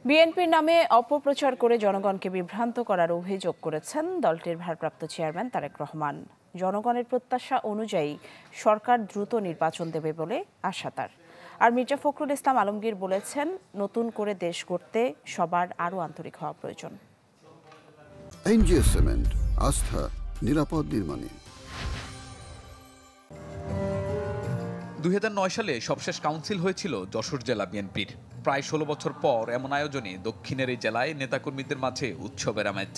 বিএনপির নামে অপপ্রচার করে জনগণকে বিভ্রান্ত করার অভিযোগ করেছেন দলটির ভারপ্রাপ্ত চেয়ারম্যান তারেক রহমান। জনগণের প্রত্যাশা অনুযায়ী সরকার দ্রুত নির্বাচন দেবে বলে আশা তার। আর মির্জা ফখরুল ইসলাম আলমগীর বলেছেন, নতুন করে দেশ গড়তে সবার আরও আন্তরিক হওয়া প্রয়োজন। এনজিও সিমেন্ট, আস্থা নিরাপদ নির্মাণে। 2009 সালে সবশেষ কাউন্সিল হয়েছিল যশোর জেলা বিএনপির। প্রায় 16 বছর পর এমন আয়োজনে দক্ষিণের এই জেলায় নেতাকর্মীদের মাঝে উৎসবের আমেজ।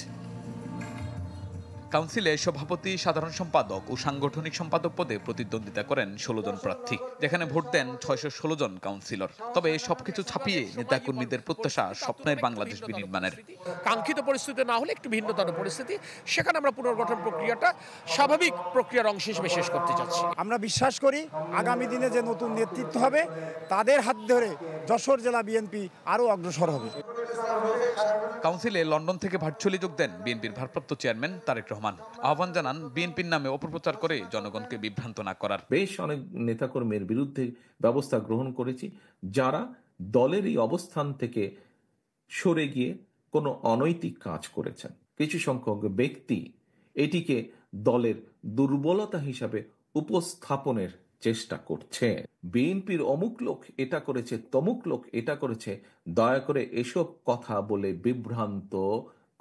কাউন্সিলে সভাপতি, সাধারণ সম্পাদক ও সাংগঠনিক সম্পাদক পদে প্রতিদ্বন্দ্বিতা করেন 16 জন প্রার্থী, যেখানে ভোট দেন 616 জন কাউন্সিলর। তবে সবকিছু ছাপিয়ে নেতাকর্মীদের প্রত্যাশা স্বপ্নের বাংলাদেশ বিনির্মাণের। কাঙ্ক্ষিত পরিস্থিতি না হলে একটু ভিন্নতর পরিস্থিতি, সেখানে আমরা পুনর্গঠন প্রক্রিয়াটা স্বাভাবিক প্রক্রিয়ার অংশ হিসেবে শেষ করতে যাচ্ছি। আমরা বিশ্বাস করি আগামী দিনে যে নতুন নেতৃত্ব হবে তাদের হাত ধরে যশোর জেলা বিএনপি আরও অগ্রসর হবে। কাউন্সিলে লন্ডন থেকে ভার্চুয়ালি যোগ দেন বিএনপির ভারপ্রাপ্ত চেয়ারম্যান তারেক রহমান। আহ্বান জানান বিএনপির নামে অপপ্রচার করে জনগণকে বিভ্রান্ত না করার। বেশ অনেক নেতাকর্মীর বিরুদ্ধে ব্যবস্থা গ্রহণ করেছি, যারা দলের এই অবস্থান থেকে সরে গিয়ে কোনো অনৈতিক কাজ করেছেন। কিছু সংখ্যক ব্যক্তি এটিকে দলের দুর্বলতা হিসাবে উপস্থাপনের চেষ্টা করছে। বিএনপির অমুক লোক এটা করেছে, তমুক লোক এটা করেছে, দয়া করে এসব কথা বলে বিভ্রান্ত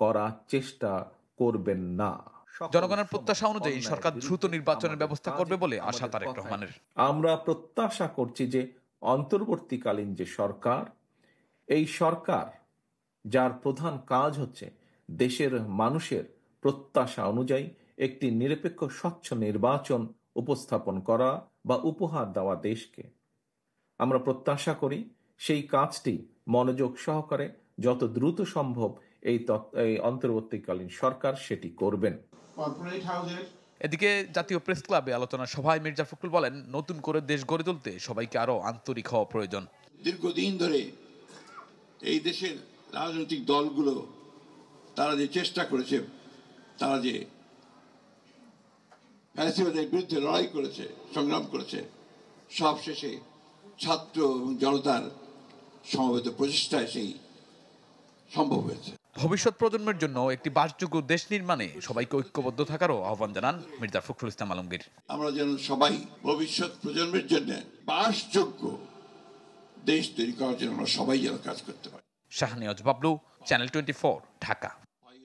করার চেষ্টা করবেন না। জনগণের প্রত্যাশা অনুযায়ী সরকার দ্রুত নির্বাচনের ব্যবস্থা করবে বলে আশা তারেক রহমানের। আমরা প্রত্যাশা করছি যে অন্তর্বর্তীকালীন যে সরকার, এই সরকার যার প্রধান কাজ হচ্ছে দেশের মানুষের প্রত্যাশা অনুযায়ী একটি নিরপেক্ষ স্বচ্ছ নির্বাচন উপস্থাপন করা বা উপহার দেওয়া দেশকে। আমরা প্রত্যাশা করি সেই কাজটি মনোযোগ সহকারে যত দ্রুত সম্ভব এই অন্তর্বর্তীকালীন সরকার সেটি করবেন। এদিকে জাতীয় প্রেস ক্লাবে আলোচনা সভায় মির্জা ফখরুল বলেন, নতুন করে দেশ গড়ে তুলতে সবাইকে আরো আন্তরিক হওয়া প্রয়োজন। দীর্ঘদিন ধরে এই দেশের রাজনৈতিক দলগুলো তারা যে চেষ্টা করেছে, তারা যে ফ্যাসিবাদের বিরুদ্ধে লড়াই করেছে, সংগ্রাম করেছে, সব শেষে ছাত্র এবং জনতার সমবেত প্রচেষ্টায় সেই সম্ভব হয়েছে। ভবিষ্যৎ প্রজন্মের জন্য একটি বাসযোগ্য দেশ নির্মাণে সবাইকে ঐক্যবদ্ধ থাকারও আহ্বান জানান মির্জা ফখরুল ইসলাম আলমগীর। আমরা যেন সবাই ভবিষ্যৎ প্রজন্মের জন্য বাসযোগ্য দেশ তৈরি করার জন্য সবাই যেন কাজ করতে পারি। শাহনিয়াজ বাবলু, চ্যানেল 24, ঢাকা।